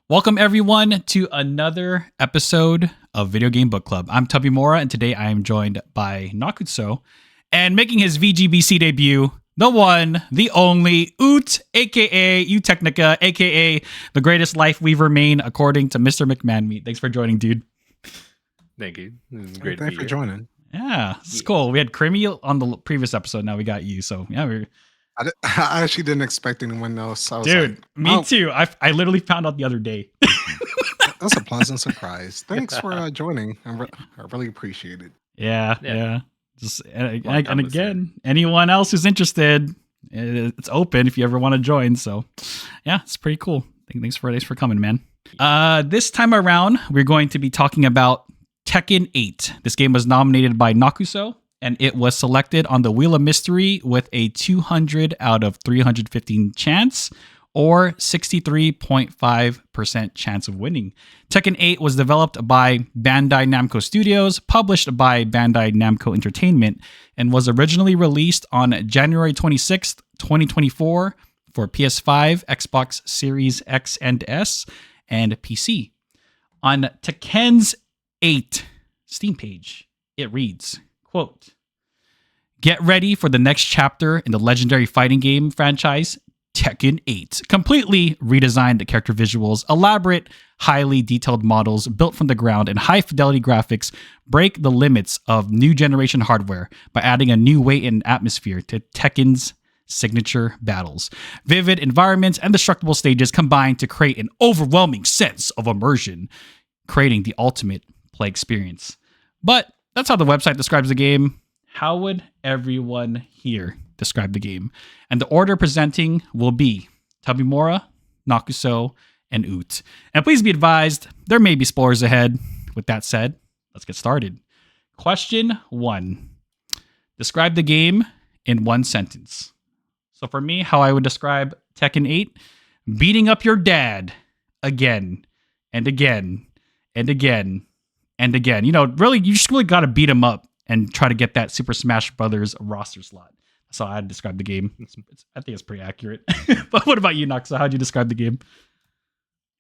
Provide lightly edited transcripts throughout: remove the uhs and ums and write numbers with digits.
Welcome everyone to another episode of Video Game Book Club. I'm Tubby Mora, and today I am joined by Nakutso, and making his VGBC debut, the one, the only, Oot, aka U Technica, aka the greatest life we've remained, according to Mr. McMahon. Thanks for joining, dude. Thank you. This is great. Thanks for joining. Yeah, it's cool. We had Crimmy on the previous episode. Now we got you. So yeah, I actually didn't expect anyone else. I was dude, like, me too. I literally found out the other day. That's a pleasant surprise. Thanks for joining. I really appreciate it. Yeah. Just and again, anyone else who's interested, it's open if you ever want to join. So yeah, it's pretty cool. Thanks for coming, man. This time around, we're going to be talking about Tekken 8. This game was nominated by Nakuso, and it was selected on the Wheel of Mystery with a 200 out of 315 chance, or 63.5% chance of winning. Tekken 8 was developed by Bandai Namco Studios, published by Bandai Namco Entertainment, and was originally released on January 26th, 2024 for PS5, Xbox Series X and S, and PC. On Tekken's 8 Steam page, it reads, quote, "Get ready for the next chapter in the legendary fighting game franchise, Tekken 8. Completely redesigned character visuals, elaborate, highly detailed models built from the ground, and high-fidelity graphics break the limits of new generation hardware by adding a new weight and atmosphere to Tekken's signature battles. Vivid environments and destructible stages combine to create an overwhelming sense of immersion, creating the ultimate play experience." But that's how the website describes the game. How would everyone here describe the game? And the order presenting will be Tabimura, Nakuso, and Oot. And please be advised, there may be spoilers ahead. With that said, let's get started. Question 1. Describe the game in one sentence. So for me, how I would describe Tekken 8, beating up your dad again and again and again and again. You know, really, you just really got to beat him up and try to get that Super Smash Brothers roster slot. That's how I'd describe the game. I think it's pretty accurate. But what about you, Noxa? How'd you describe the game?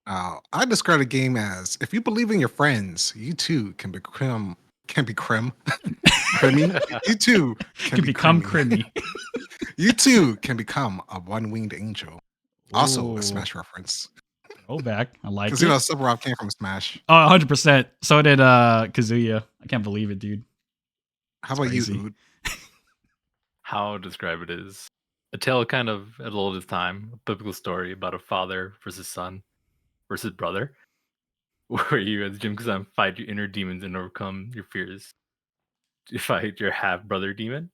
I describe the game as, if you believe in your friends, you too can become creamy. You too can become creamy. You too can become a one-winged angel. Also a Smash reference. Go back. I like it. Because, you know, Sephiroth came from Smash. Oh, 100%. So did Kazuya. I can't believe it, dude. How about you, Ood? How to describe it is a tale kind of at old as time, a biblical story about a father versus son versus brother, where you as Jim Kazan fight your inner demons and overcome your fears. You fight your half-brother demon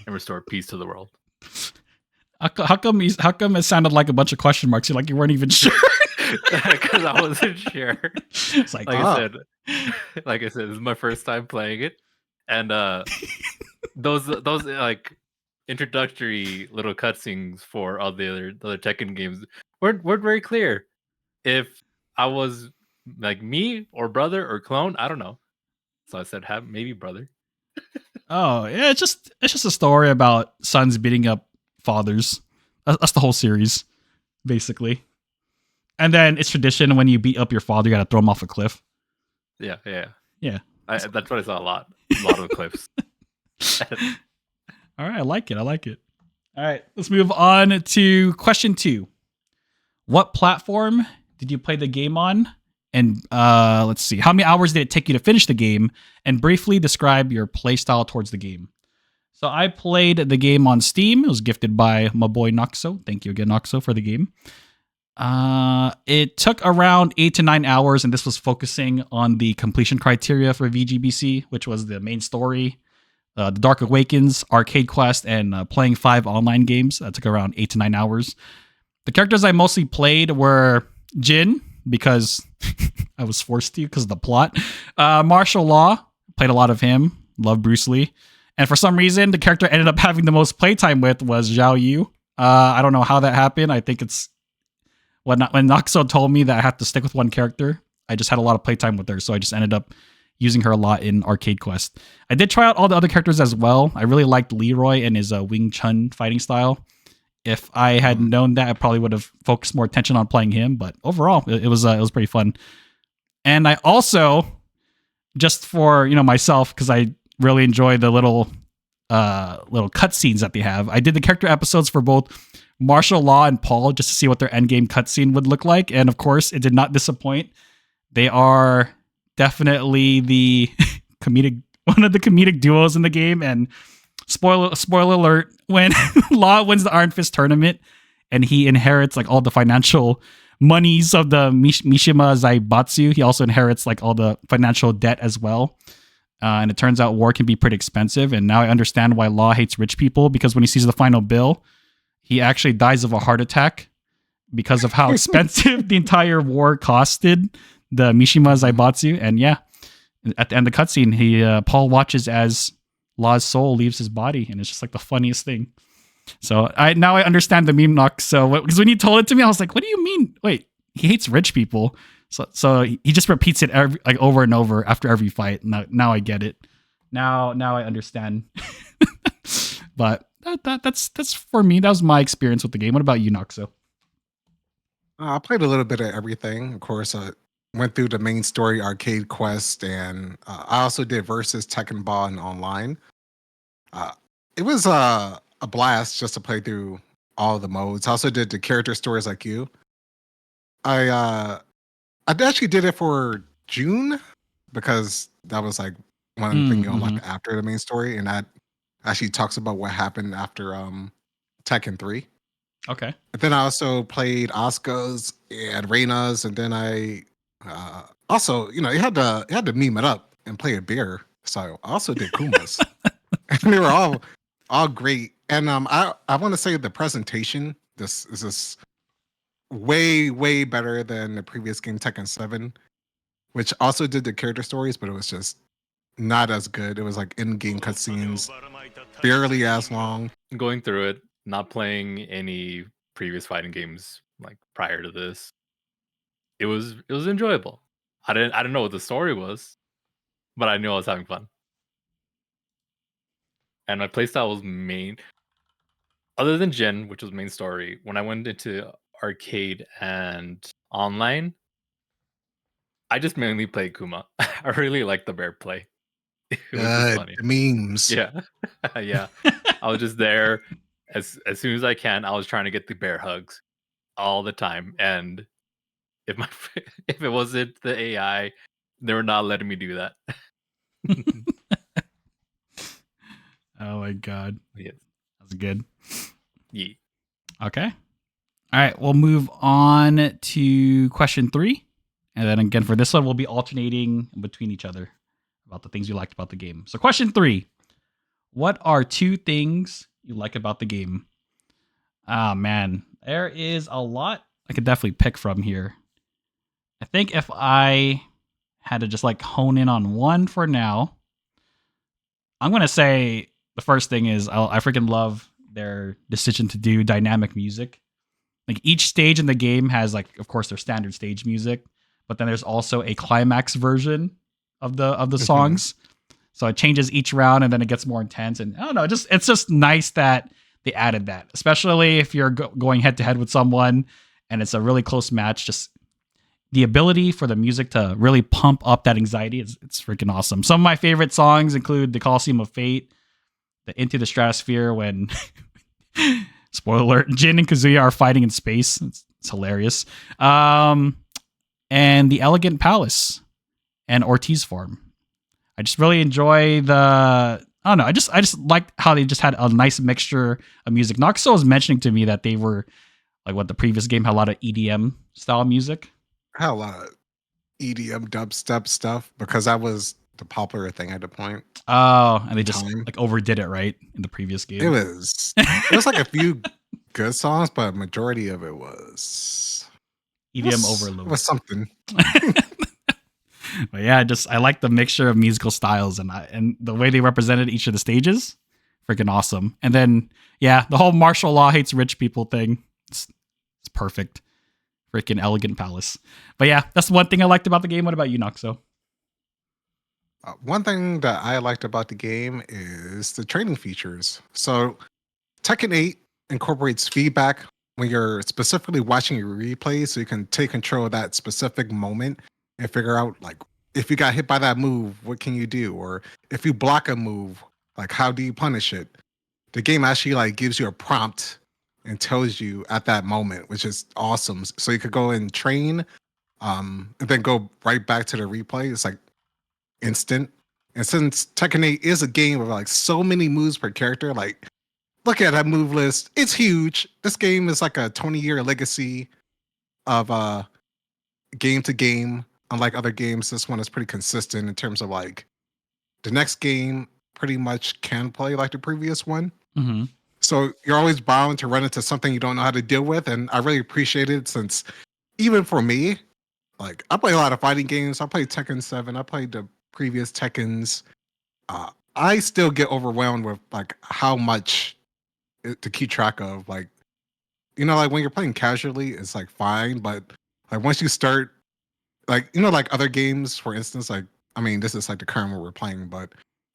and restore peace to the world. How come it sounded like a bunch of question marks? You weren't even sure. Because I wasn't sure. It's like I said, this is my first time playing it, and those like introductory little cutscenes for all the other Tekken games weren't very clear if I was like me or brother or clone. I don't know, so I said maybe brother. Oh yeah, it's just a story about sons beating up fathers. That's the whole series, basically. And then it's tradition when you beat up your father, you gotta throw him off a cliff. Yeah. That's what I saw a lot of cliffs. All right, I like it. All right, let's move on to question 2. What platform did you play the game on? And let's see, how many hours did it take you to finish the game? And briefly describe your playstyle towards the game. So I played the game on Steam. It was gifted by my boy Noxo. Thank you again, Noxo, for the game. It took around 8 to 9 hours, and this was focusing on the completion criteria for VGBC, which was the main story, The Dark Awakens, Arcade Quest, and playing 5 online games. That took around 8 to 9 hours. The characters I mostly played were Jin, because I was forced to because of the plot. Martial Law, played a lot of him. Love Bruce Lee. And for some reason, the character I ended up having the most playtime with was Zhao Yu. I don't know how that happened. I think it's when Noxo told me that I have to stick with one character, I just had a lot of playtime with her, so I just ended up using her a lot in Arcade Quest. I did try out all the other characters as well. I really liked Leroy and his Wing Chun fighting style. If I had known that, I probably would have focused more attention on playing him. But overall, it was pretty fun. And I also, just for myself, because I really enjoy the little cutscenes that they have, I did the character episodes for both Martial Law and Paul just to see what their endgame cutscene would look like. And of course, it did not disappoint. They are definitely the one of the comedic duos in the game. And spoiler alert, when Law wins the Iron Fist tournament and he inherits like all the financial monies of the Mishima Zaibatsu, he also inherits like all the financial debt as well. And it turns out war can be pretty expensive. And now I understand why Law hates rich people, because when he sees the final bill, he actually dies of a heart attack because of how expensive the entire war costed the Mishima Zaibatsu. And yeah, at the end of the cutscene, Paul watches as Law's soul leaves his body, and it's just like the funniest thing. So I understand the meme knock. So because when he told it to me, I was like, "What do you mean? Wait, he hates rich people?" So he just repeats it over and over after every fight. Now I get it. Now I understand. But that's for me. That was my experience with the game. What about you, Noxo? I played a little bit of everything. Of course, I went through the main story arcade quest, and I also did versus Tekken Ball and online. It was a blast just to play through all the modes. I also did the character stories like you. I actually did it for June because that was like one thing you unlock after the main story, and that actually talks about what happened after Tekken 3. Okay. And then I also played Asuka's and Reina's, and then I also, you had to meme it up and play a beer. So I also did Kuma's. And they were all great. And I want to say the presentation, this is way better than the previous game, Tekken 7, which also did the character stories, but it was just not as good. It was like in-game cutscenes, barely as long. Going through it, not playing any previous fighting games like prior to this, it was enjoyable. I didn't know what the story was, but I knew I was having fun. And my playstyle was main, other than Jin, which was main story. When I went into arcade and online, I just mainly played Kuma. I really liked the bear play. It was just funny. The memes. Yeah. Yeah. I was just there as soon as I can. I was trying to get the bear hugs all the time. And if it wasn't the AI, they were not letting me do that. Oh my god. Yes. That's good. Yeah. Okay. All right, we'll move on to question 3. And then again, for this one, we'll be alternating between each other about the things you liked about the game. So question 3. What are 2 things you like about the game? Ah, man. There is a lot I could definitely pick from here. I think if I had to just like hone in on one for now, I'm going to say the first thing is I freaking love their decision to do dynamic music. Like each stage in the game has like, of course, their standard stage music, but then there's also a climax version of the songs. So it changes each round and then it gets more intense. And I don't know, it's just nice that they added that, especially if you're going head to head with someone and it's a really close match. Just the ability for the music to really pump up that anxiety, it's freaking awesome. Some of my favorite songs include the Coliseum of Fate, the Into the Stratosphere when spoiler alert, Jin and Kazuya are fighting in space. It's hilarious. And the Elegant Palace and Ortiz Farm. I just really enjoy I don't know. I just liked how they just had a nice mixture of music. Noxo was mentioning to me that they were like what the previous game had a lot of EDM style music. I had a lot of EDM dubstep stuff because that was the popular thing at the point. Oh, and they just like overdid it, right? In the previous game. It was like a few good songs, but majority of it was EDM overload. Was something. But yeah, I like the mixture of musical styles and the way they represented each of the stages. Freaking awesome. And then yeah, the whole martial law hates rich people thing. It's perfect. Freaking Elegant Palace. But yeah, that's one thing I liked about the game. What about you, Noxo? One thing that I liked about the game is the training features. So Tekken 8 incorporates feedback when you're specifically watching your replay, so you can take control of that specific moment and figure out like if you got hit by that move, what can you do? Or if you block a move, like how do you punish it? The game actually like gives you a prompt and tells you at that moment, which is awesome. So you could go and train, and then go right back to the replay. It's like instant. And since Tekken 8 is a game of like so many moves per character, like look at that move list. It's huge. This game is like a 20-year legacy of game to game. Unlike other games, this one is pretty consistent in terms of like the next game pretty much can play like the previous one. Mm-hmm. So you're always bound to run into something you don't know how to deal with. And I really appreciate it since even for me, like I play a lot of fighting games. I played Tekken 7. I played the previous Tekkens. I still get overwhelmed with like how much to keep track of. Like, like when you're playing casually, it's like fine. But like once you start, like, like other games, for instance, like, I mean, this is like the current one we're playing, but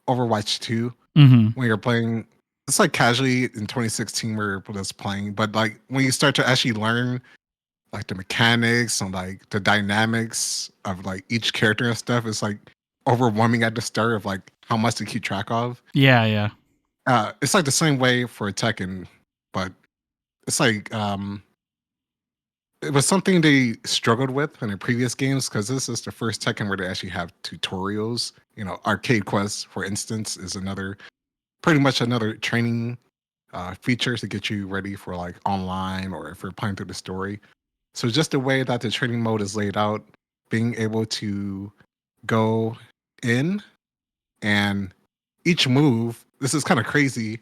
Overwatch 2, Mm-hmm. when you're playing, it's like casually in 2016 where we're just playing. But like when you start to actually learn like the mechanics and like the dynamics of like each character and stuff, it's like overwhelming at the start of like how much to keep track of. Yeah. It's like the same way for Tekken, but it's like it was something they struggled with in the previous games because this is the first Tekken where they actually have tutorials. Arcade Quest, for instance, is pretty much another training feature to get you ready for like online or if you're playing through the story. So just the way that the training mode is laid out, being able to go in and each move, this is kind of crazy.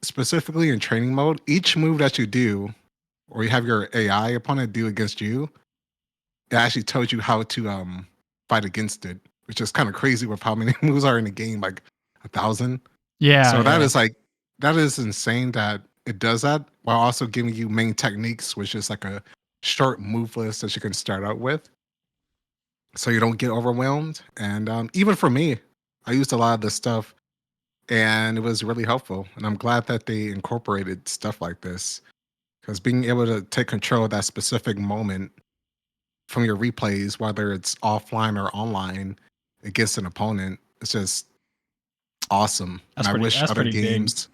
Specifically in training mode, each move that you do or you have your AI opponent do against you, it actually tells you how to fight against it, which is kind of crazy with how many moves are in the game, like 1,000. Yeah. So that is insane that it does that while also giving you main techniques, which is like a short move list that you can start out with, so you don't get overwhelmed. And even for me, I used a lot of this stuff, and it was really helpful. And I'm glad that they incorporated stuff like this because being able to take control of that specific moment from your replays, whether it's offline or online, against an opponent, it's just awesome. And I wish other games.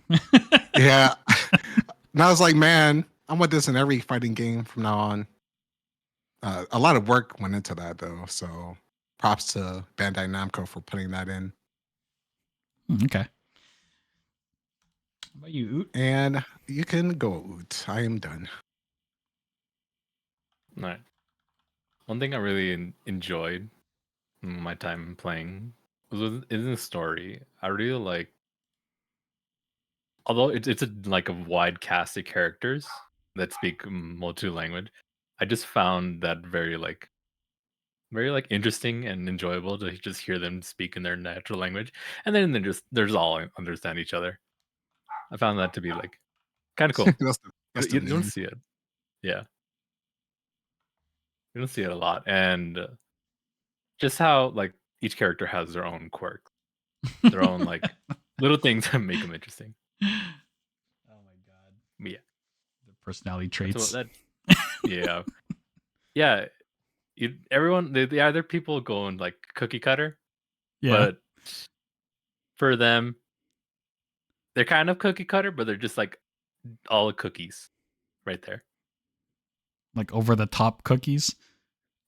Yeah. And I was like, man, I want this in every fighting game from now on. A lot of work went into that, though. So props to Bandai Namco for putting that in. Okay. How about you, Oot? And you can go, Oot. I am done. All right. One thing I really enjoyed my time playing was in the story. I really like, although it's like a wide cast of characters that speak multi language. I just found that very interesting and enjoyable to just hear them speak in their natural language, and then they're all understand each other. I found that to be like kind of cool. That's You the don't meme. see it, yeah. You don't see it a lot, and just how like each character has their own quirks, their own like little things that make them interesting. Oh my god! But yeah, The personality traits. Yeah, yeah. Everyone, they either people going like cookie cutter, Yeah. but for them, they're kind of cookie cutter, but they're just like all cookies right there. Like over the top cookies.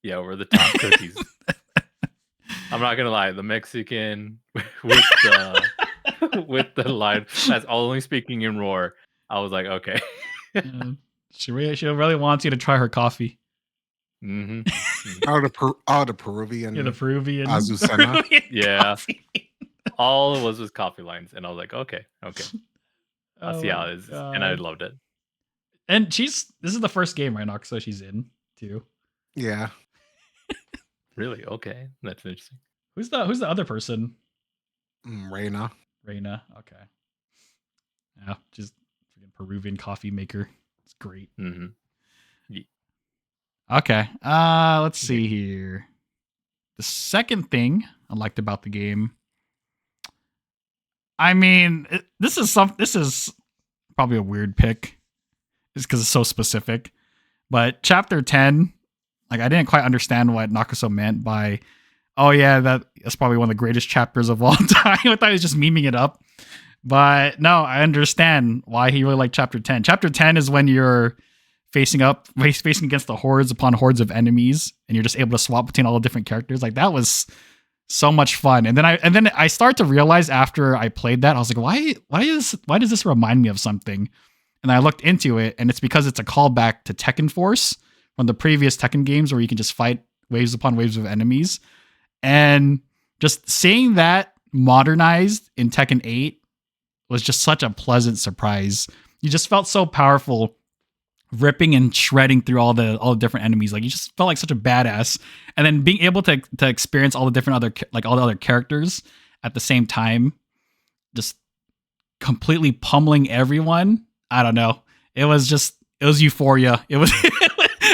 Yeah, over the top cookies. I'm not gonna lie, the Mexican with the with the line that's only speaking in roar. I was like, okay. She really wants you to try her coffee. Mm-hmm. The Peruvian. Yeah, the Peruvian. Azucena. Peruvian Yeah. coffee. All it was coffee lines, and I was like, okay. I see how it is, and I loved it. And this is the first game, right, Nox? So she's in too. Yeah. Really? Okay, that's interesting. Who's the other person? Reina. Okay. Yeah, just freaking Peruvian coffee maker. It's great. Mm-hmm. Yeah. Okay. Let's see here. The second thing I liked about the game. I mean, this is probably a weird pick, just because it's so specific. But chapter 10, like I didn't quite understand what Nakaso meant by, oh yeah, that's probably one of the greatest chapters of all time. I thought he was just memeing it up. But no, I understand why he really liked chapter 10. Chapter 10 is when you're facing against the hordes upon hordes of enemies, and you're just able to swap between all the different characters. Like that was so much fun. And then I start to realize after I played that, I was like, why does this remind me of something? And I looked into it, and it's because it's a callback to Tekken Force, one of the previous Tekken games where you can just fight waves upon waves of enemies. And just seeing that modernized in Tekken 8 was just such a pleasant surprise. You just felt so powerful, ripping and shredding through all the different enemies. Like you just felt like such a badass. And then being able to experience all the other characters at the same time, just completely pummeling everyone. I don't know. It was euphoria. It was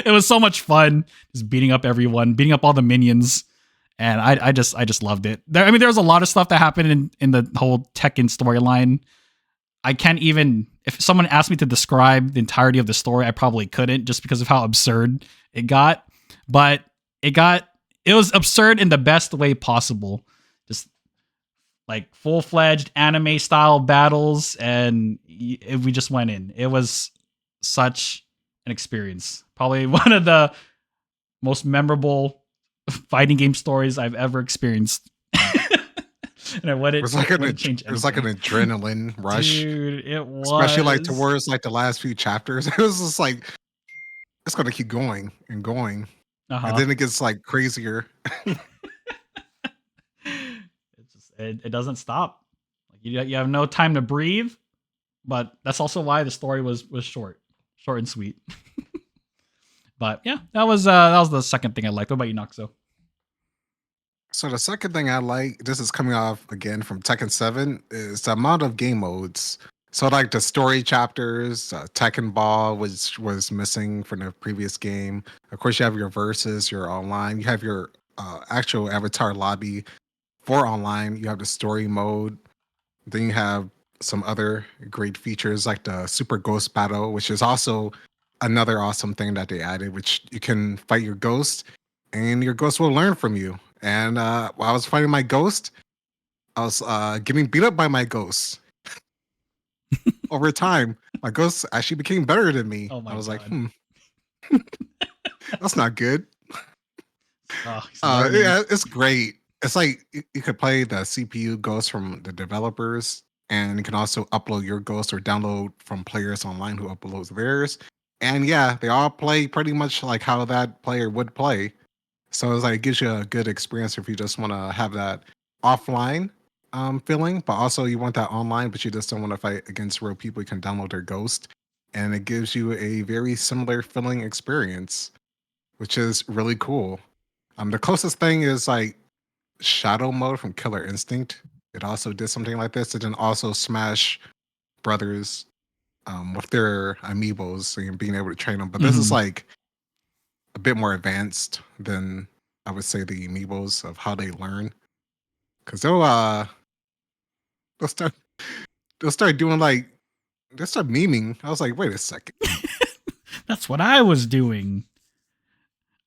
it was so much fun, just beating up everyone, beating up all the minions. And I just loved it. There was a lot of stuff that happened in the whole Tekken storyline. I can't even, if someone asked me to describe the entirety of the story, I probably couldn't, just because of how absurd it got. But it was absurd in the best way possible. Just like full-fledged anime style battles, and we just went in. It was such an experience. Probably one of the most memorable fighting game stories I've ever experienced. And I wouldn't, it was like an adrenaline rush. Dude, it was. Especially like towards like the last few chapters. It was just like, it's going to keep going and going. And then it gets like crazier. It doesn't stop. Like you have no time to breathe, but that's also why the story was short and sweet. But yeah, that was the second thing I liked. What about you, Noxo? So the second thing I like, this is coming off again from Tekken 7, is the amount of game modes. So like the story chapters, Tekken Ball was missing from the previous game. Of course, you have your versus, your online. You have your actual avatar lobby for online. You have the story mode. Then you have some other great features like the Super Ghost Battle, which is also another awesome thing that they added, which you can fight your ghost and your ghost will learn from you. And while I was fighting my ghost, I was getting beat up by my ghost. Over time, my ghost actually became better than me. I was God. Like, that's not good. Yeah, it's great. It's like you could play the CPU ghost from the developers, and you can also upload your ghost or download from players online who uploads theirs. And yeah, they all play pretty much like how that player would play. So it's like it gives you a good experience if you just want to have that offline feeling, but also you want that online, but you just don't want to fight against real people. You can download their ghost, and it gives you a very similar feeling experience, which is really cool. The closest thing is like Shadow Mode from Killer Instinct. It also did something like this. It then also Smash Brothers with their amiibos and being able to train them. But this is like a bit more advanced than I would say the amiibos of how they learn. Because they'll start doing like they'll start memeing. I was like, wait a second. That's what I was doing.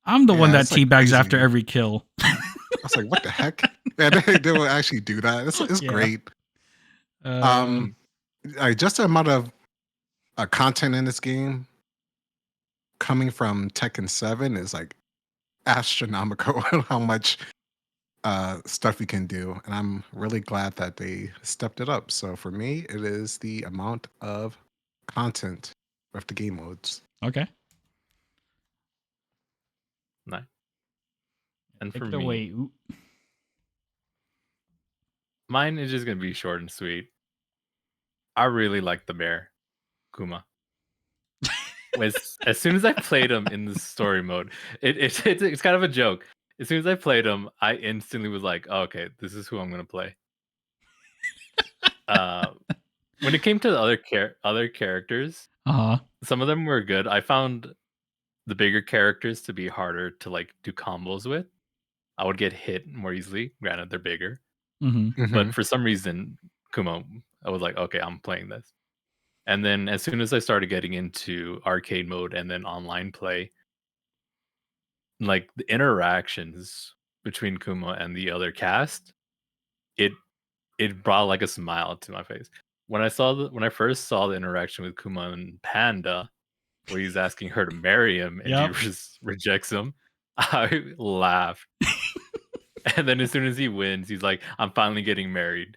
I'm the one that teabags like after every kill. I was like, what the heck? Yeah, they will actually do that. It's great. Just the amount of content in this game coming from Tekken 7 is like astronomical. How much stuff you can do, and I'm really glad that they stepped it up. So for me, it is the amount of content with the game modes. Okay. Nice. And for me, mine is just gonna be short and sweet. I really like the bear, Kuma. As soon as I played him in the story mode, it's kind of a joke. As soon as I played him, I instantly was like, oh, okay, this is who I'm gonna play. When it came to the other characters, some of them were good. I found the bigger characters to be harder to like do combos with. I would get hit more easily. Granted, they're bigger, but for some reason, Kuma, I was like, okay, I'm playing this. And then as soon as I started getting into arcade mode and then online play, like the interactions between Kuma and the other cast, it it brought like a smile to my face. When I first saw the interaction with Kuma and Panda, where he's asking her to marry him and she Yep. just rejects him, I laughed. And then as soon as he wins, he's like, "I'm finally getting married."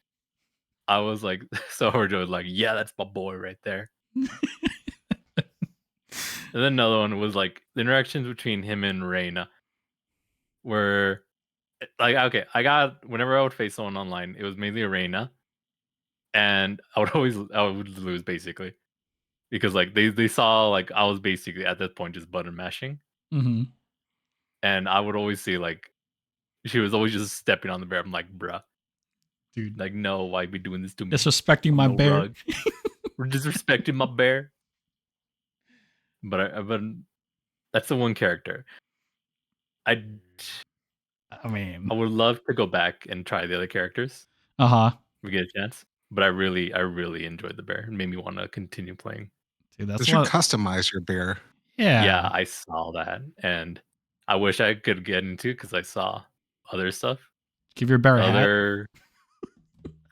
I was like, so overjoyed, like, "Yeah, that's my boy right there." And then another one was like the interactions between him and Reina, where like okay, whenever I would face someone online, it was mainly Reina, and I would lose basically because like they saw like I was basically at that point just button mashing, Mm-hmm. and I would always see like she was always just stepping on the bear. I'm like, bruh, Dude, like no, why be doing this to me? disrespecting I'm my no bear. rug. We're disrespecting my bear. But that's the one character. I I mean, I would love to go back and try the other characters uh-huh. if we get a chance. But I really enjoyed the bear. It made me want to continue playing. Dude, You that's should what. customize your bear. Yeah, Yeah. I saw that, and I wish I could get into because I saw other stuff. Give your bear a hat. Other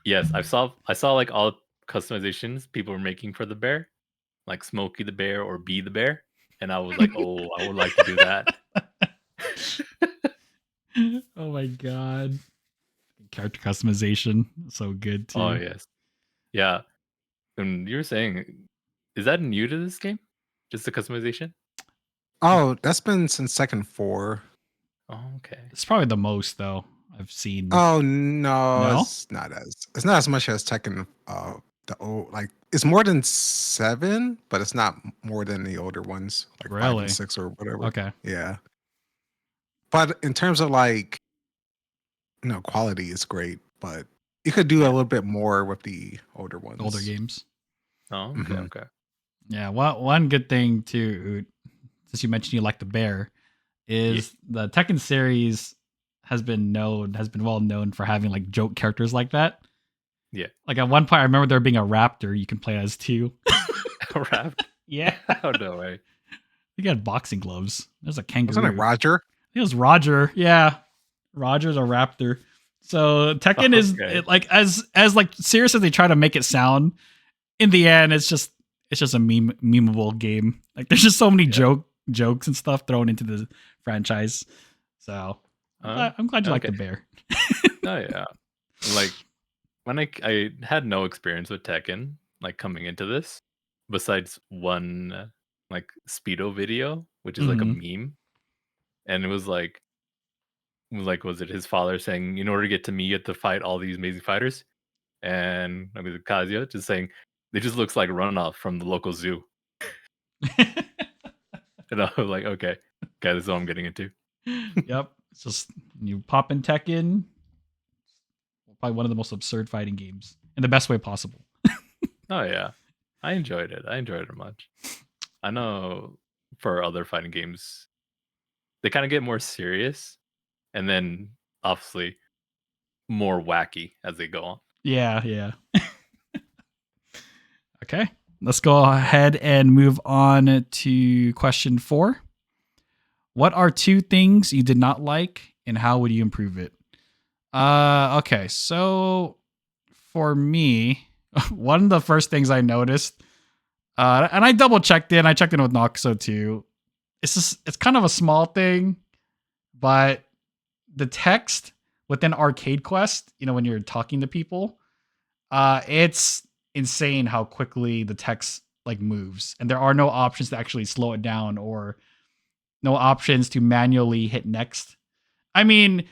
yes, I saw like all customizations people were making for the bear, like Smokey the bear or Bee the bear, and I was like, oh, I would like to do that. Oh my god. Character customization. So good too. Oh yes, yeah. And you were saying, is that new to this game? Just the customization? Oh, that's been since Second 4. Oh, okay. It's probably the most though I've seen. Oh no, No? it's not as much as Tekken. The old like it's more than 7, but it's not more than the older ones like 5 Really? and 6 or whatever. Okay. Yeah, but in terms of like quality, is great, but you could do a little bit more with the older ones. Older games. Oh, okay, Mhm. okay. Yeah. One good thing too, since you mentioned you like the bear, is the Tekken series has been well known for having like joke characters like that. Yeah. Like at one point I remember there being a raptor you can play as too. A raft? Yeah. Oh, no way. You had boxing gloves. There's a kangaroo. Wasn't it Roger? I think it was Roger. Yeah. Roger's a raptor. So Tekken is like as like serious as they try to make it sound, in the end it's just a memeable game. Like there's just so many jokes and stuff thrown into the franchise. So I'm glad you like the bear. Oh yeah. Like when I had no experience with Tekken, like coming into this, besides one like Speedo video, which is like a meme. And it was like was it his father saying, in order to get to me, you have to fight all these amazing fighters? And I mean Kazuya just saying, it just looks like runoff from the local zoo. And I was like, okay, this is what I'm getting into. Yep. It's just you pop in Tekken. Probably one of the most absurd fighting games in the best way possible. Oh yeah. I enjoyed it much. I know for other fighting games, they kind of get more serious and then obviously more wacky as they go on. Yeah. Okay. Let's go ahead and move on to question 4. What are 2 things you did not like and how would you improve it? Okay. So for me, one of the first things I noticed, and I double checked it, and I checked in with Noxo too. It's kind of a small thing, but the text within Arcade Quest, when you're talking to people, it's insane how quickly the text like moves, and there are no options to actually slow it down or no options to manually hit next. I mean,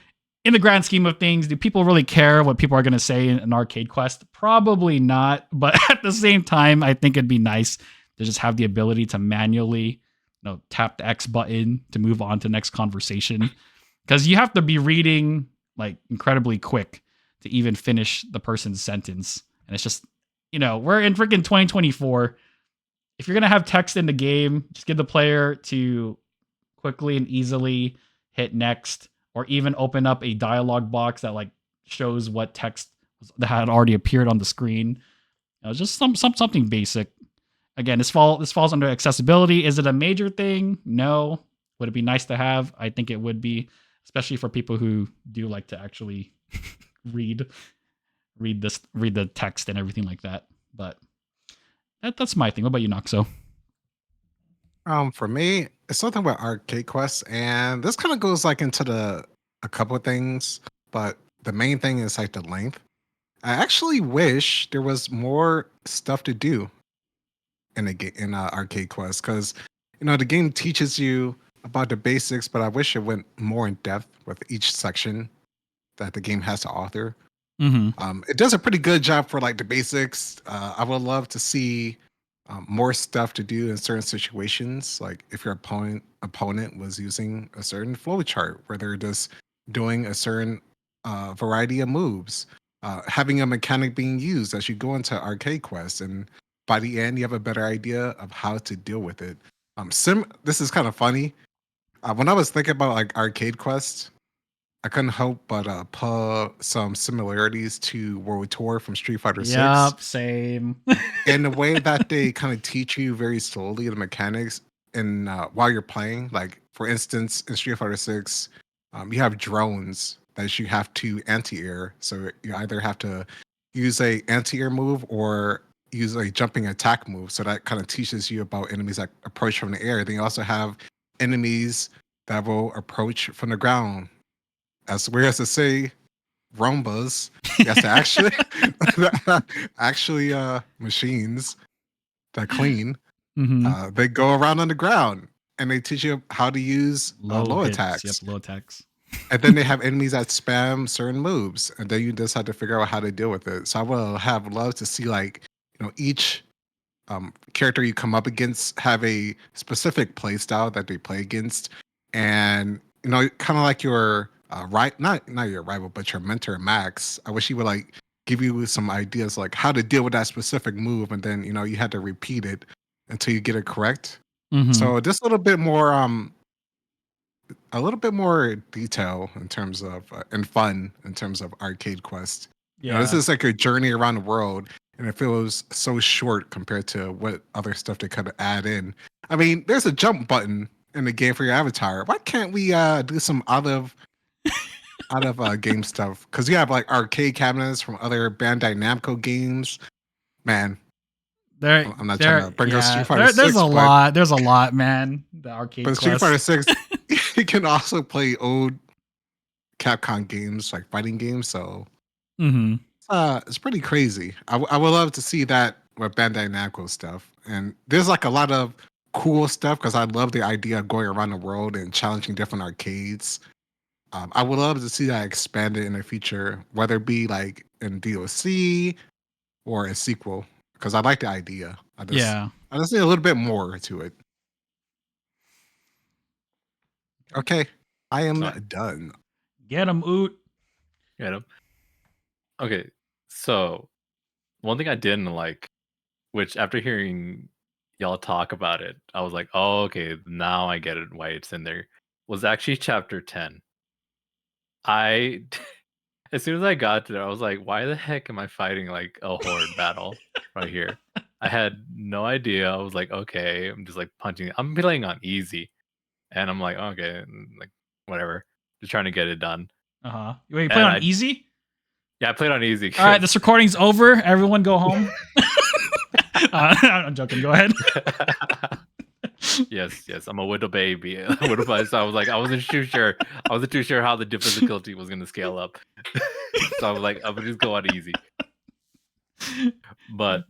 in the grand scheme of things, do people really care what people are going to say in an Arcade Quest? Probably not. But at the same time, I think it'd be nice to just have the ability to manually, tap the X button to move on to the next conversation. Because you have to be reading like incredibly quick to even finish the person's sentence. And it's just, we're in freaking 2024. If you're going to have text in the game, just give the player to quickly and easily hit next, or even open up a dialogue box that like shows what text that had already appeared on the screen. Just something basic. Again, this falls under accessibility. Is it a major thing? No. Would it be nice to have? I think it would be, especially for people who do like to actually read the text and everything like that. But that's my thing. What about you, Noxo? For me, it's something about arcade quests, and this kind of goes like into a couple of things, but the main thing is like the length. I actually wish there was more stuff to do in arcade quest, because the game teaches you about the basics, but I wish it went more in depth with each section that the game has to offer. It does a pretty good job for like the basics. I would love to see more stuff to do in certain situations, like if your opponent was using a certain flow chart where they're just doing a certain variety of moves, having a mechanic being used as you go into arcade quests, and by the end you have a better idea of how to deal with it. This is kind of funny. When I was thinking about like arcade quests, I couldn't help but put some similarities to World Tour from Street Fighter 6. Yep, same. In the way that they kind of teach you very slowly the mechanics and while you're playing. Like for instance, in Street Fighter 6, you have drones that you have to anti-air. So you either have to use a anti-air move or use a jumping attack move. So that kind of teaches you about enemies that approach from the air. Then you also have enemies that will approach from the ground. As weird as to say, Rombas. Yes, actually machines that clean. They go around on the ground and they teach you how to use low attacks. Yep, low attacks. And then they have enemies that spam certain moves, and then you just have to figure out how to deal with it. So I would have loved to see like each character you come up against have a specific play style that they play against, and kind of like your not your rival, but your mentor Max. I wish he would like give you some ideas like how to deal with that specific move, and then you had to repeat it until you get it correct. So just a little bit more detail in terms of and fun in terms of arcade quest. Yeah, this is like a journey around the world, and it feels so short compared to what other stuff they could add in. I mean, there's a jump button in the game for your avatar. Why can't we do some out of game stuff? Because you have like arcade cabinets from other Bandai Namco games. Man, I'm not trying to bring up Street Fighter 6. There's a lot. There's a lot, man. The arcade. But Street Fighter 6, you can also play old Capcom games, like fighting games. So it's pretty crazy. I would love to see that with Bandai Namco stuff. And there's like a lot of cool stuff because I love the idea of going around the world and challenging different arcades. I would love to see that expanded in the future, whether it be like in DLC or a sequel, because I like the idea. I just need a little bit more to it. Okay, I am done. Get him, Oot. Get him. Okay, so one thing I didn't like, which after hearing y'all talk about it, I was like, oh, okay, now I get it why it's in there, was actually chapter 10. As soon as I got to there, I was like, why the heck am I fighting like a horde battle right here? I had no idea. I was like, okay, I'm just like punching. I'm playing on easy. And I'm like, okay, like whatever. Just trying to get it done. Wait, you play on easy? Yeah, I played on easy. All right, this recording's over. Everyone go home. I'm joking. Go ahead. Yes. I'm a little baby. So I was like, I wasn't too sure how the difficulty was gonna scale up. So I was like, I'm gonna just go on easy. But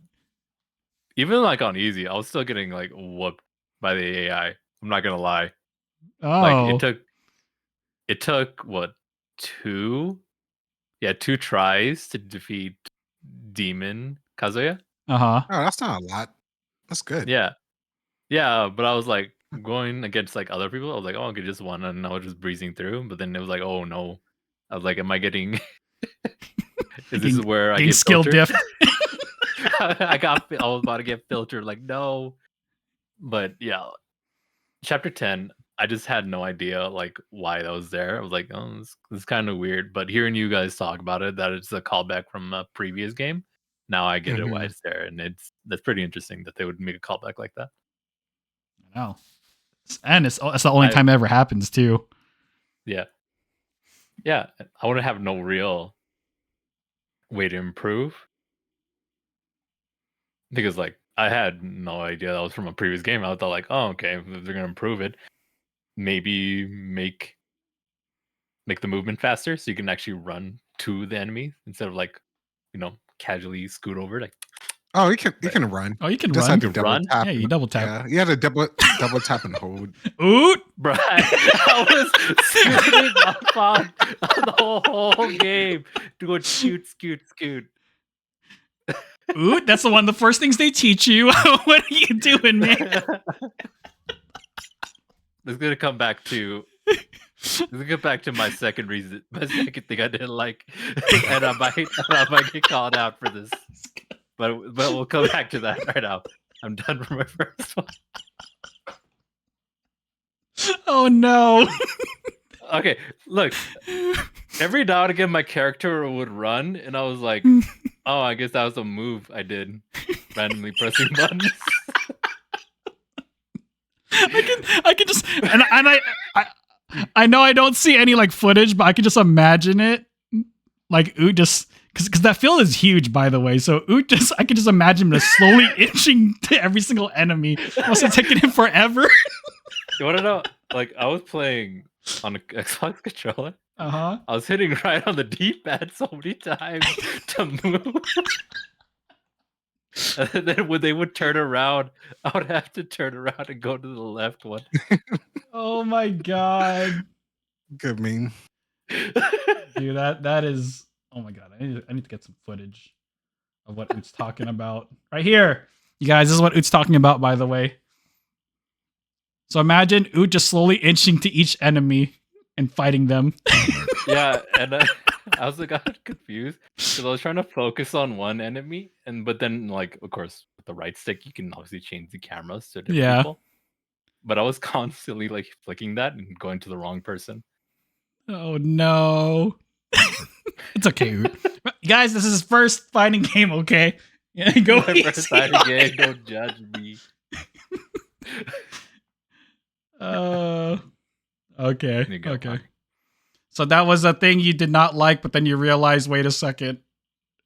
even like on easy, I was still getting like whooped by the AI. I'm not gonna lie. Oh, like it took what, two tries to defeat Demon Kazuya. Oh, that's not a lot. That's good. Yeah, but I was like going against like other people. I was like, oh, okay, just one, and I was just breezing through. But then it was like, oh no, I was like, am I getting? Is this where I get skill diff? I was about to get filtered. Like no, but yeah, chapter 10. I just had no idea like why that was there. I was like, oh, this is kind of weird. But hearing you guys talk about it, that it's a callback from a previous game, now I get it why it's there, and that's pretty interesting that they would make a callback like that. I know, and it's the only time it ever happens too. Yeah, I want to have no real way to improve, because like I had no idea that was from a previous game. I thought like, oh, okay, if they're gonna improve it, maybe make the movement faster so you can actually run to the enemy instead of like, casually scoot over. Like, oh, you can run. Oh, you can just run. Have to double tap. Yeah, you double tap. Yeah, you had to double tap and hold. Oot, bro, I was scooting up on the whole game to go scoot. Oot, that's one of the first things they teach you. What are you doing, man? It's gonna come back to. Let's get back to my second thing I didn't like, and I might get called out for this, but we'll come back to that right now. I'm done with my first one. Oh no! Okay, look. Every now and again, my character would run, and I was like, "Oh, I guess that was a move I did, randomly pressing buttons." I can just and I know I don't see any like footage, but I can just imagine it. Like Oot just because that field is huge, by the way. So Oot I can just imagine him just slowly inching to every single enemy. Must have taken him forever. You want to know? Like, I was playing on an Xbox controller. I was hitting right on the D-pad so many times to move. And then when they would turn around, I would have to turn around and go to the left one. Oh my god. Good meme. Dude, that is... Oh my god, I need to get some footage of what Oot's talking about. Right here. You guys, this is what Oot's talking about, by the way. So imagine Oot just slowly inching to each enemy and fighting them. Yeah, and I was like, got confused because I was trying to focus on one enemy, but then, like, of course, with the right stick, you can obviously change the cameras to different people. But I was constantly like flicking that and going to the wrong person. Oh no! It's okay, Oot. Guys. This is his first fighting game. Okay, yeah, go My first fighting game. Don't judge me. Okay. Okay. So that was a thing you did not like, but then you realized, wait a second,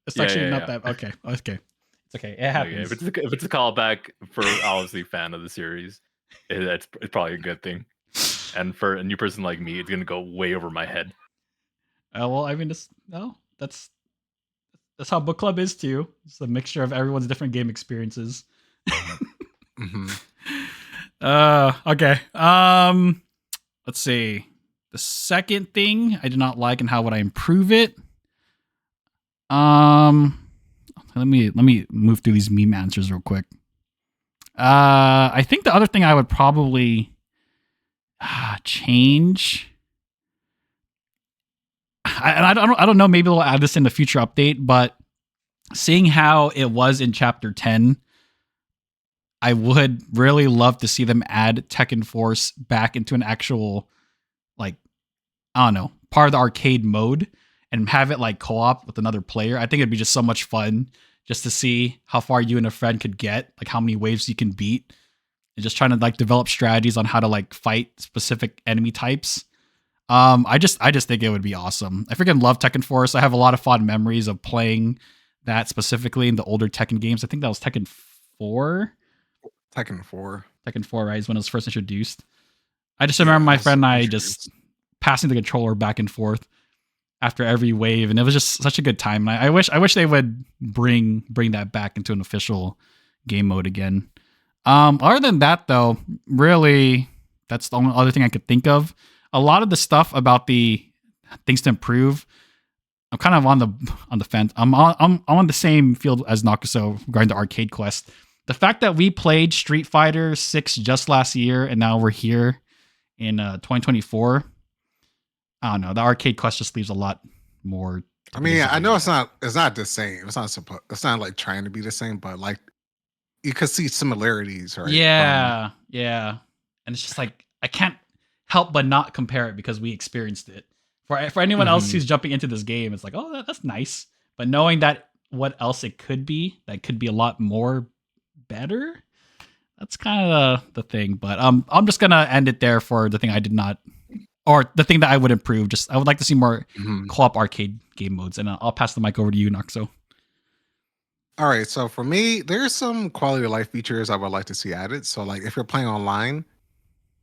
it's actually not that. Okay. It's okay. It happens. If it's a callback for obviously fan of the series, it's probably a good thing. And for a new person like me, it's gonna go way over my head. Well, I mean, that's how book club is too. It's a mixture of everyone's different game experiences. Okay. Let's see. The second thing I did not like and how would I improve it? Let me move through these meme answers real quick. I think the other thing I would probably change. I don't know. Maybe we'll add this in the future update, but seeing how it was in Chapter 10, I would really love to see them add Tekken Force back into an actual, like, I don't know, part of the arcade mode and have it like co-op with another player. I think it'd be just so much fun just to see how far you and a friend could get, like how many waves you can beat, and just trying to like develop strategies on how to like fight specific enemy types. I just think it would be awesome. I freaking love Tekken Force. I have a lot of fond memories of playing that specifically in the older Tekken games. I think that was Tekken 4. Tekken 4. Tekken 4, right? Is when it was first introduced. I just remember my friend and I just passing the controller back and forth after every wave, and it was just such a good time. And I wish they would bring that back into an official game mode again. Other than that, though, really, that's the only other thing I could think of. A lot of the stuff about the things to improve, I'm kind of on the fence. I'm on the same field as Nakuso regarding the arcade quest. The fact that we played Street Fighter 6 just last year and now we're here in 2024, I don't know. The arcade quest just leaves a lot more. I mean, I know it's not the same. It's not like trying to be the same, but like you could see similarities, right? Yeah. And it's just like I can't help but not compare it because we experienced it. For anyone else who's jumping into this game, it's like, oh, that's nice. But knowing that what else it could be that could be a lot more better. That's kind of the thing. But I'm just gonna end it there for the thing I did not, or the thing that I would improve. Just I would like to see more co-op arcade game modes, and I'll pass the mic over to you, Noxo. All right, so for me, there's some quality of life features I would like to see added. So, like, if you're playing online,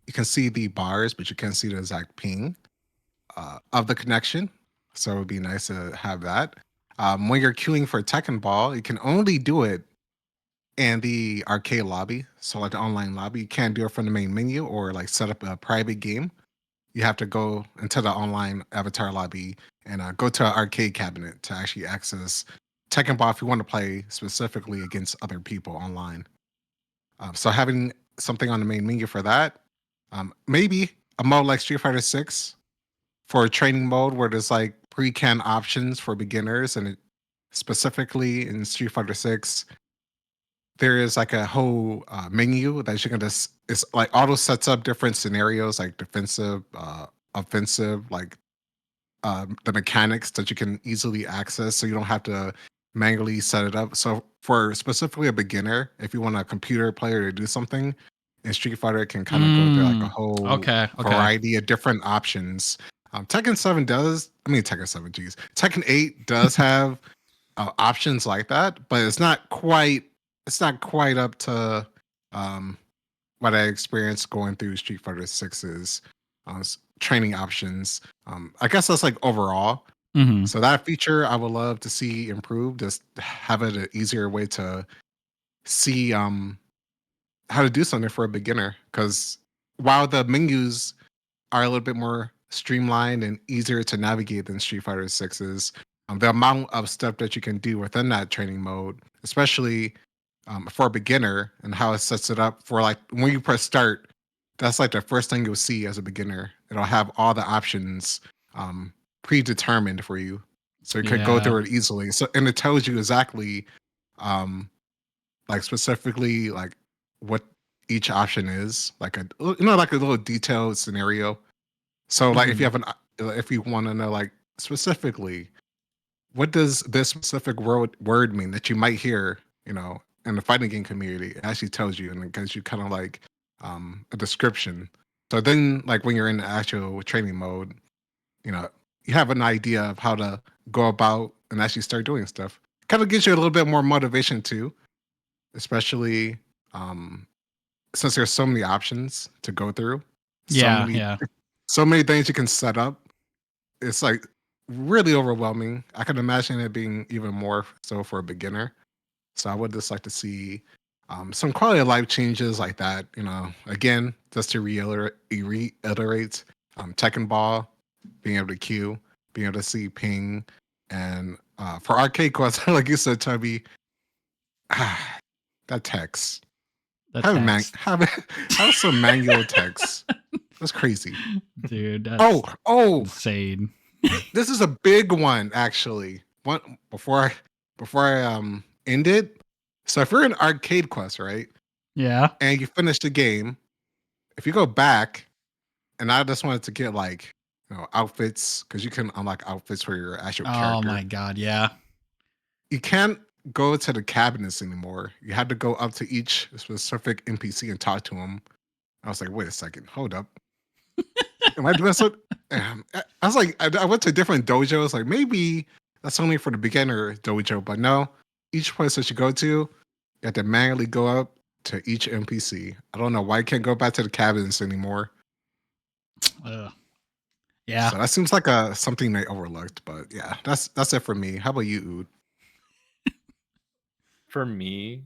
you can see the bars, but you can't see the exact ping of the connection. So it would be nice to have that. When you're queuing for Tekken Ball, you can only do it in the arcade lobby. So, like the online lobby, you can't do it from the main menu or like set up a private game. You have to go into the online avatar lobby and go to an arcade cabinet to actually access Tekken Ball if you want to play specifically against other people online. So having something on the main menu for that, maybe a mode like Street Fighter 6 for a training mode where there's like pre-canned options for beginners, and specifically in Street Fighter 6, there is like a whole menu that you can just, it's like auto sets up different scenarios like defensive, offensive, like the mechanics that you can easily access, so you don't have to manually set it up. So for specifically a beginner, if you want a computer player to do something, and Street Fighter can kind of go through like a whole variety of different options. Tekken 7 does, I mean Tekken 7, geez. Tekken 8 does have options like that, but it's not quite up to what I experienced going through Street Fighter 6's training options. I guess that's like overall. So that feature I would love to see improved. Just have it an easier way to see how to do something for a beginner. Because while the menus are a little bit more streamlined and easier to navigate than Street Fighter 6's, the amount of stuff that you can do within that training mode, especially for a beginner, and how it sets it up for like when you press start, that's like the first thing you'll see as a beginner. It'll have all the options predetermined for you, so you could go through it easily. So, and it tells you exactly, like specifically, like what each option is, like like a little detailed scenario. So, like if you have if you want to know like specifically, what does this specific word mean that you might hear, in the fighting game community, it actually tells you, and it gives you kind of like a description. So then, like when you're in the actual training mode, you have an idea of how to go about and actually start doing stuff. Kind of gives you a little bit more motivation too, especially since there's so many options to go through. So many things you can set up. It's like really overwhelming. I can imagine it being even more so for a beginner. So I would just like to see some quality of life changes like that. Again, just to reiterate, Tekken Ball, being able to queue, being able to see ping, and for arcade quests, like you said, Tubby, that text. Have some manual text. That's crazy, dude. That's insane. This is a big one, actually. One before I end it. So if you're in arcade quest, right? Yeah. And you finish the game, if you go back, and I just wanted to get like outfits, because you can unlock outfits for your actual character. Oh my god, yeah. You can't go to the cabinets anymore. You had to go up to each specific NPC and talk to them. I was like, wait a second, hold up. Am I doing so? I was like, I went to different dojos. Like maybe that's only for the beginner dojo, but no. Each place that you go to, you have to manually go up to each NPC. I don't know why you can't go back to the cabins anymore. Yeah. So that seems like something they overlooked, but yeah, that's it for me. How about you, Ood? For me,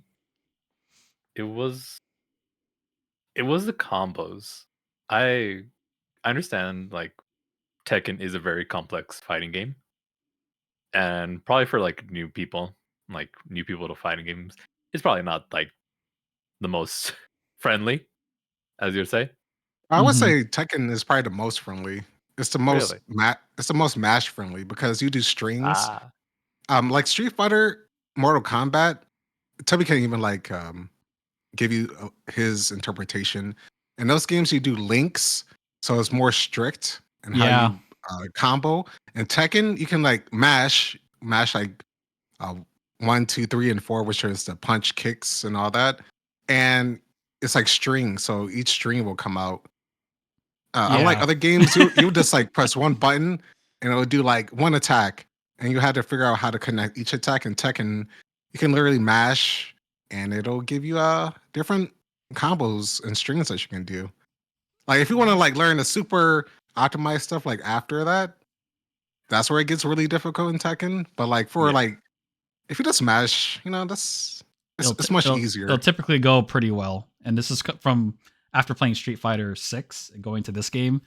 it was the combos. I understand like Tekken is a very complex fighting game, and probably for like new people to fighting games, it's probably not like the most friendly, as you say. I would say Tekken is probably the most friendly. It's the most it's the most match friendly because you do strings. Like Street Fighter, Mortal Kombat, Tubby can't even like give you his interpretation. In those games, you do links, so it's more strict in how you combo. And Tekken, you can like mash like 1, 2, 3, and 4, which is the punch, kicks, and all that. And it's like string, so each string will come out. Unlike Yeah. other games, you just like press one button and it'll do like one attack, and you had to figure out how to connect each attack. In Tekken, you can literally mash, and it'll give you different combos and strings that you can do. Like if you want to like learn the super optimized stuff, like after that, that's where it gets really difficult in Tekken. But like for like if you just mash, it's much easier. It'll typically go pretty well. And this is from after playing Street Fighter 6 and going to this game.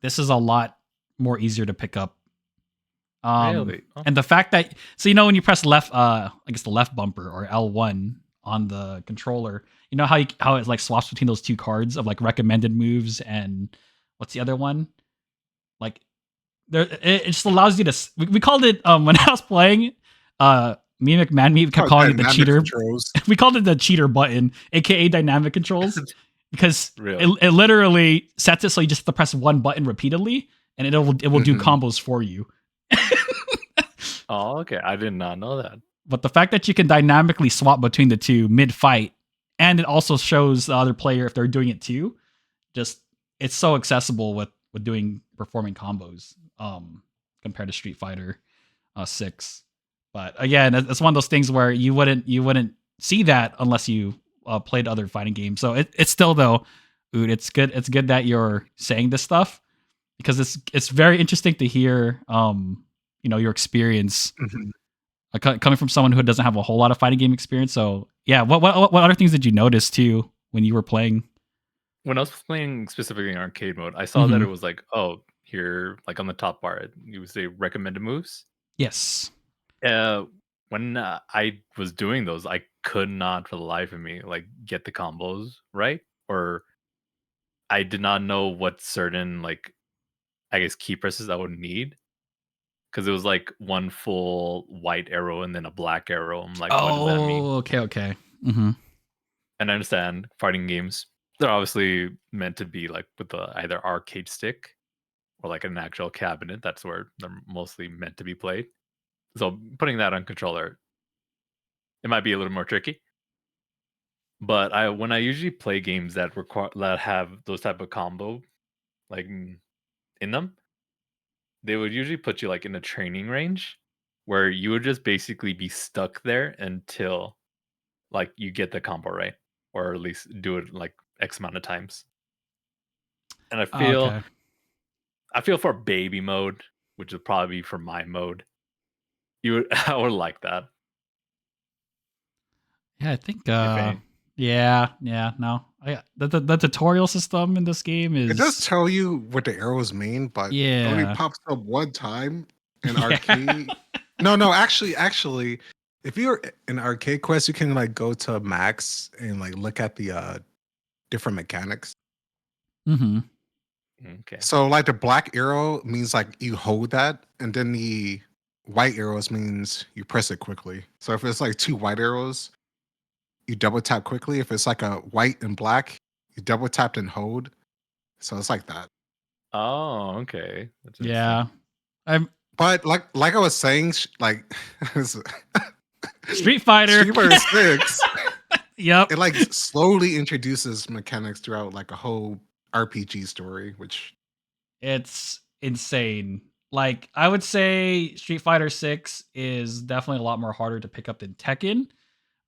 This is a lot more easier to pick up. Really? Oh. And the fact that when you press left, I guess the left bumper or L1 on the controller, you know how it like swaps between those two cards of like recommended moves and what's the other one? Like it just allows you to. We called it when I was playing. Me and McMahon kept calling it the cheater. We called it the cheater button, aka dynamic controls, because it literally sets it so you just have to press one button repeatedly, and it will do combos for you. Oh, okay. I did not know that. But the fact that you can dynamically swap between the two mid-fight, and it also shows the other player if they're doing it too, just it's so accessible with performing combos compared to Street Fighter 6. But again, it's one of those things where you wouldn't see that unless you played other fighting games. So it's still though, Ood, it's good. It's good that you're saying this stuff because it's very interesting to hear your experience coming from someone who doesn't have a whole lot of fighting game experience. So yeah, what other things did you notice too when you were playing? When I was playing specifically in arcade mode, I saw that it was like, oh, here, like on the top bar, you would say recommended moves. Yes. When I was doing those, I could not for the life of me like get the combos right, or I did not know what certain like I guess key presses I would need because it was like one full white arrow and then a black arrow. I'm like, what does that mean? Okay. Mm-hmm. And I understand fighting games, they're obviously meant to be like with either arcade stick or like an actual cabinet. That's where they're mostly meant to be played. So putting that on controller, it might be a little more tricky. But when I usually play games that have those type of combo like in them, they would usually put you like in a training range where you would just basically be stuck there until like you get the combo right, or at least do it like X amount of times. And I feel for baby mode, which would probably be for my mode, I would like that. Yeah, I think no. The tutorial system in this game is it does tell you what the arrows mean, but it only pops up one time in arcade. No, actually, if you're in Arcade Quest, you can like go to Max and like look at the different mechanics. Mm-hmm. Okay. So like the black arrow means like you hold that, and then the white arrows means you press it quickly. So if it's like two white arrows, you double tap quickly. If it's like a white and black, you double tap and hold. So it's like that. Oh, okay. Yeah. But like I was saying, like Street Fighter 6. Yep. It like slowly introduces mechanics throughout like a whole RPG story, which it's insane. Like I would say Street Fighter 6 is definitely a lot more harder to pick up than Tekken.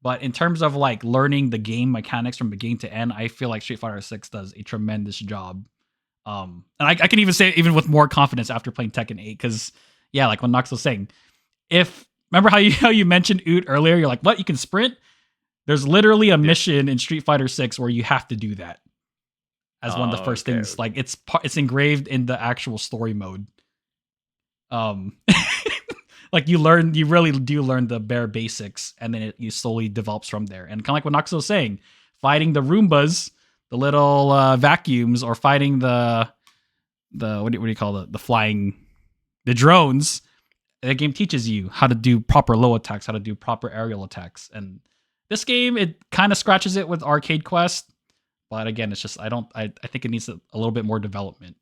But in terms of like learning the game mechanics from beginning to end, I feel like Street Fighter 6 does a tremendous job. And I can even say it even with more confidence after playing Tekken 8, because yeah, like what Nox was saying, remember how you mentioned Oot earlier, you're like, what, you can sprint? There's literally a mission in Street Fighter 6 where you have to do that as one of the first things. Like it's engraved in the actual story mode. Like you really do learn the bare basics, and then you slowly develops from there. And kind of like what Nox was saying, fighting the Roombas, the little vacuums, or fighting the what do you call the drones. The game teaches you how to do proper low attacks, how to do proper aerial attacks. And this game, it kind of scratches it with Arcade Quest, but again, it's just I think it needs a little bit more development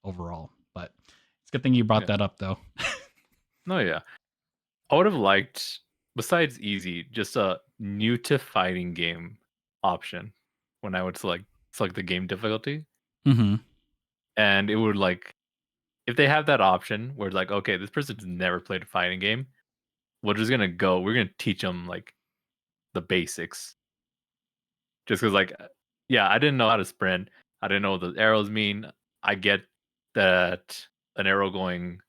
overall. But it's a good thing you brought that up, though. No, yeah. I would have liked, besides easy, just a new to fighting game option when I would select the game difficulty, Mm-hmm. and it would like if they have that option where it's like, okay, this person's never played a fighting game, we're just gonna go. We're gonna teach them like the basics, just because yeah, I didn't know how to sprint. I didn't know what the arrows mean. I get that an arrow going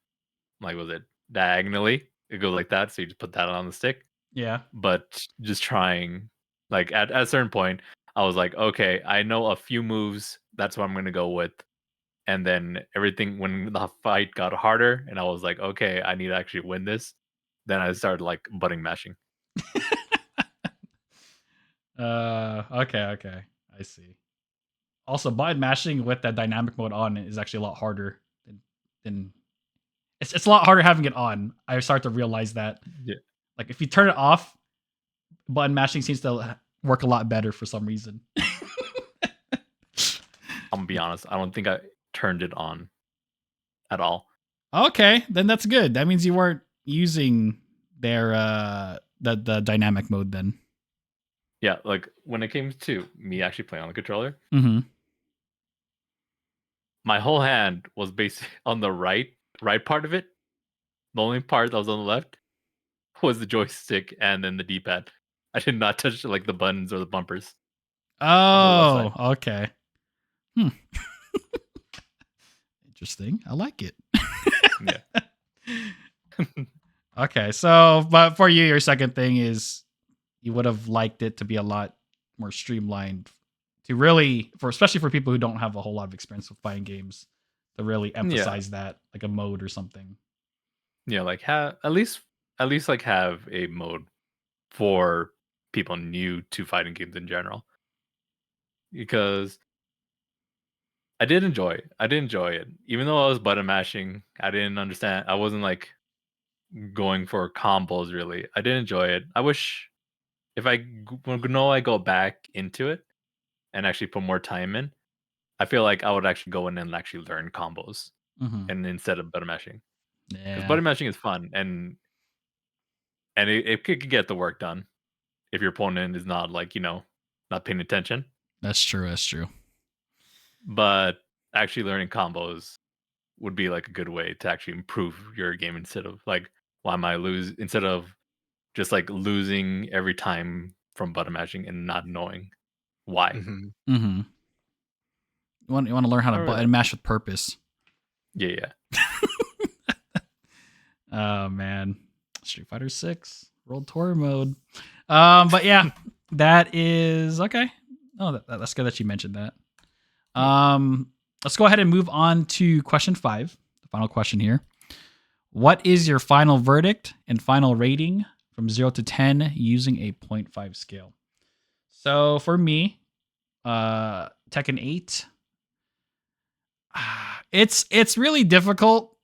like was it diagonally? It goes like that, so you just put that on the stick. Yeah. But just trying, like at a certain point, I was like, okay, I know a few moves. That's what I'm gonna go with. And then everything when the fight got harder, and I was like, okay, I need to actually win this. Then I started like button mashing. Okay. I see. Also, button mashing with that dynamic mode on is actually a lot harder than it's a lot harder having it on. I start to realize that. Yeah. Like if you turn it off, button mashing seems to work a lot better for some reason. I'm gonna be honest, I don't think I turned it on at all. Okay, then that's good. That means you weren't using their the dynamic mode then. Yeah, like when it came to me actually playing on the controller, Mm-hmm. my whole hand was basically on the right part of it. The only part that was on the left was the joystick and then the D-pad. I did not touch like the buttons or the bumpers. Oh, okay. Interesting. I like it. Yeah. Okay, so but for you, your second thing is you would have liked it to be a lot more streamlined to really especially for people who don't have a whole lot of experience with fighting games to really emphasize that like a mode or something. Yeah, like have at least like have a mode for people new to fighting games in general. Because I did enjoy it. I did enjoy it. Even though I was button mashing, I didn't understand. I wasn't like going for combos really. I did enjoy it. I wish if I I go back into it and actually put more time in, I feel like I would actually go in and actually learn combos Mm-hmm. and instead of button mashing. Because Yeah, button mashing is fun and it could get the work done if your opponent is not like, not paying attention. that's true. That's true. But actually learning combos would be like a good way to actually improve your game instead of like why am I lose instead of just like losing every time from button mashing and not knowing why. Mm-hmm. Mm-hmm. You want to learn how to I really button mash with purpose. Yeah. Oh man, Street Fighter 6 World Tour mode. But yeah, that is okay. Oh, that's good that you mentioned that. Let's go ahead and move on to question 5, the final question here. What is your final verdict and final rating from 0 to 10 using a 0.5 scale? So for me, Tekken 8. It's really difficult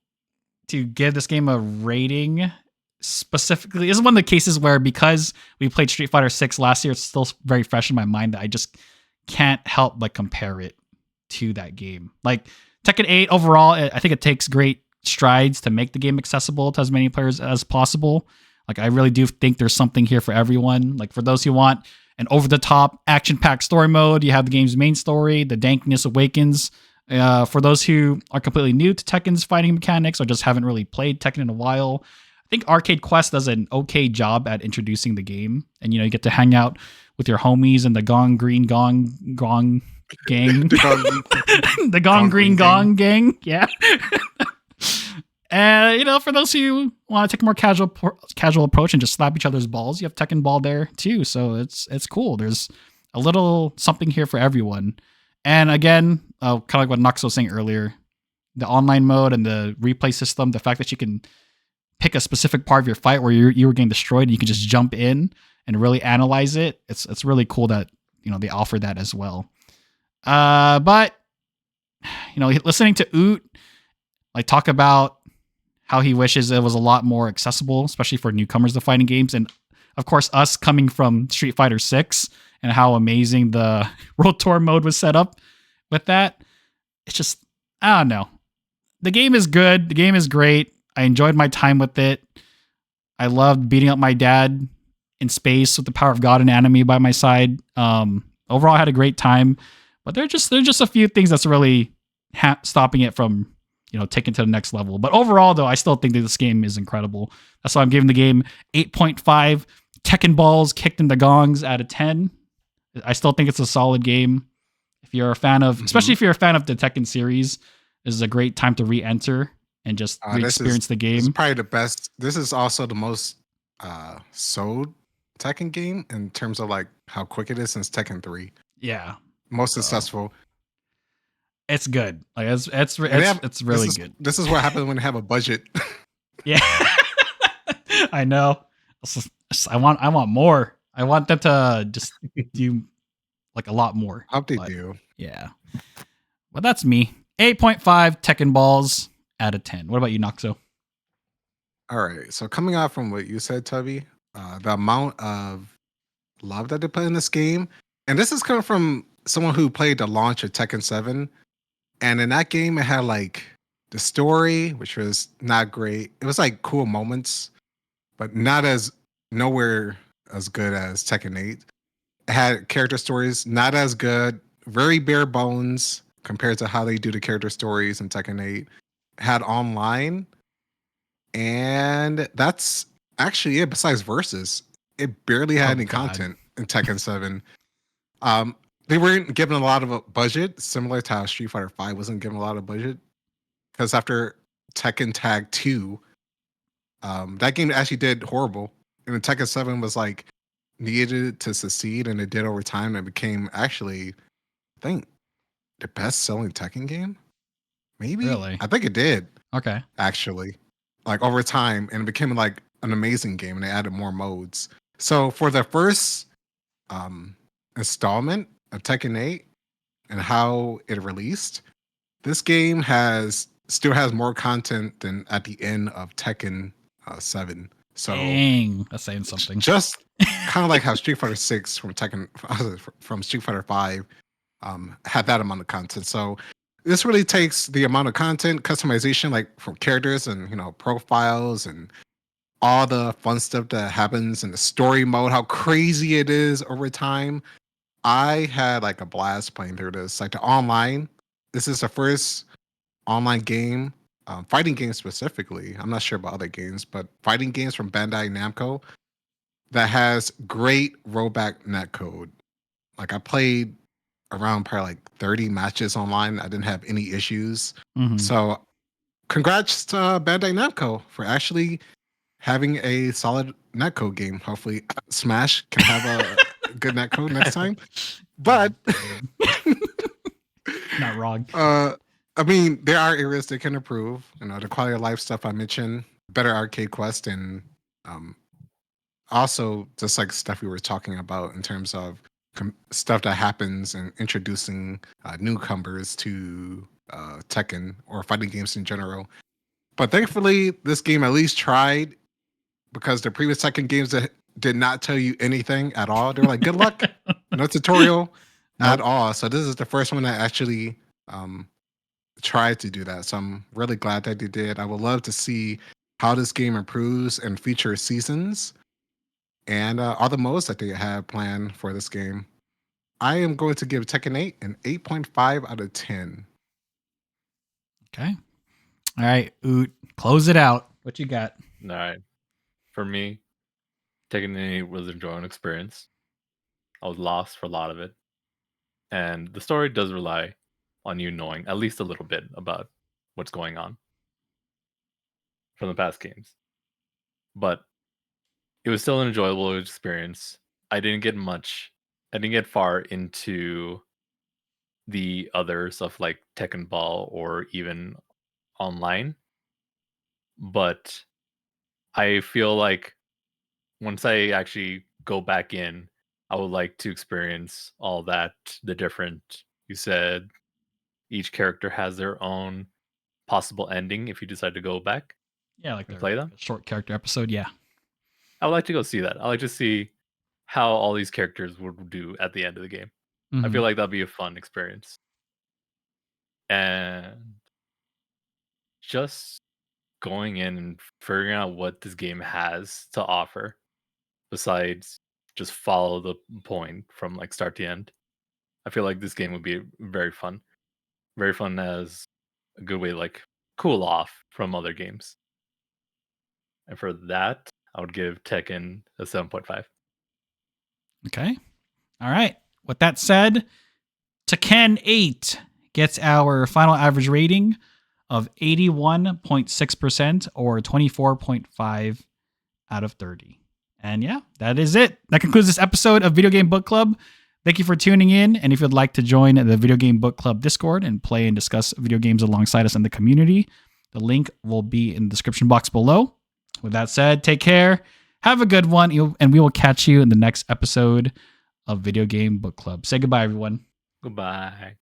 to give this game a rating specifically. This is one of the cases where because we played Street Fighter 6 last year, it's still very fresh in my mind that I just can't help but compare it to that game. Like Tekken 8 overall, I think it takes great strides to make the game accessible to as many players as possible. Like I really do think there's something here for everyone. Like for those who want an over-the-top action-packed story mode, you have the game's main story, the Dankness Awakens. For those who are completely new to Tekken's fighting mechanics or just haven't really played Tekken in a while, I think Arcade Quest does an okay job at introducing the game. And, you get to hang out with your homies and the Gong Green Gong gang. The Gong Green Gong gang. Yeah. And, for those who want to take a more casual approach and just slap each other's balls, you have Tekken Ball there too. So it's cool. There's a little something here for everyone. And again, kind of like what Nux was saying earlier, the online mode and the replay system, the fact that you can pick a specific part of your fight where you were getting destroyed, you can just jump in and really analyze it. It's really cool that they offer that as well. But listening to Oot like talk about how he wishes it was a lot more accessible, especially for newcomers to fighting games, and of course us coming from Street Fighter 6 and how amazing the World Tour mode was set up with that. It's just, I don't know. The game is good. The game is great. I enjoyed my time with it. I loved beating up my dad in space with the power of God and anime by my side. Overall, I had a great time, but there's just a few things that's really stopping it from taking to the next level. But overall, though, I still think that this game is incredible. That's why I'm giving the game 8.5 Tekken balls kicked in the gongs out of 10. I still think it's a solid game. If you're a fan of, especially if you're a fan of the Tekken series, this is a great time to re-enter and just re-experience the game. This is probably the best. This is also the most sold Tekken game in terms of like how quick it is since Tekken 3. Yeah. Most successful. It's good. Like it's really good. This is what happens when you have a budget. Yeah. I know. I want more. I want them to just do like a lot more. I hope they do. Yeah. But that's me. 8.5 Tekken balls out of 10. What about you, Noxo? All right. So coming out from what you said, Tubby, the amount of love that they put in this game, and this is coming from someone who played the launch of Tekken 7, and in that game it had like the story, which was not great. It was like cool moments, but nowhere as good as Tekken 8. It had character stories not as good, very bare bones compared to how they do the character stories in Tekken 8. It had online, and that's actually it. Besides versus, it barely had any content in Tekken 7. They weren't given a lot of a budget, similar to how Street Fighter 5 wasn't given a lot of budget. Because after Tekken Tag 2, that game actually did horrible. And then Tekken 7 was like needed to succeed, and it did over time. And it became actually, I think, the best selling Tekken game. Maybe? Really? I think it did. Okay. Actually. Like over time, and it became like an amazing game, and they added more modes. So for the first installment of Tekken 8 and how it released, this game still has more content than at the end of Tekken 7. So dang, that's saying something. Just kind of like how Street Fighter 6 from Street Fighter 5 had that amount of content. So this really takes the amount of content customization, like from characters and profiles and all the fun stuff that happens in the story mode, how crazy it is over time. I had like a blast playing through this. Like the online, this is the first online game, fighting games specifically. I'm not sure about other games, but fighting games from Bandai Namco that has great rollback netcode. Like I played around probably like 30 matches online. I didn't have any issues. Mm-hmm. So congrats to Bandai Namco for actually having a solid netcode game. Hopefully Smash can have a good netcode next time. But not wrong. I mean, there are areas that can improve. The quality of life stuff I mentioned, better arcade quest, and also just like stuff we were talking about in terms of stuff that happens and introducing newcomers to Tekken or fighting games in general. But thankfully, this game at least tried, because the previous Tekken games that did not tell you anything at all. They were like, good luck. No tutorial at all. So this is the first one that actually tried to do that. So I'm really glad that they did. I would love to see how this game improves and future seasons and all the modes that they have planned for this game. I am going to give Tekken 8 an 8.5 out of 10. Okay. All right, Oot, close it out. What you got? All right. For me, Tekken 8 was an enjoyable experience. I was lost for a lot of it. And the story does rely on you knowing at least a little bit about what's going on from the past games. But it was still an enjoyable experience. I didn't get far into the other stuff like Tekken Ball or even online. But I feel like once I actually go back in, I would like to experience all that, you said each character has their own possible ending if you decide to go back. Yeah, like play them. Short character episode, yeah. I would like to go see that. I like to see how all these characters would do at the end of the game. Mm-hmm. I feel like that'd be a fun experience. And just going in and figuring out what this game has to offer besides just follow the point from like start to end. I feel like this game would be very fun. Very fun as a good way to like cool off from other games. And for that, I would give Tekken a 7.5. Okay. All right. With that said, Tekken 8 gets our final average rating of 81.6% or 24.5 out of 30. And yeah, that is it. That concludes this episode of Video Game Book Club. Thank you for tuning in. And if you'd like to join the Video Game Book Club Discord and play and discuss video games alongside us in the community, the link will be in the description box below. With that said, take care. Have a good one. And we will catch you in the next episode of Video Game Book Club. Say goodbye, everyone. Goodbye.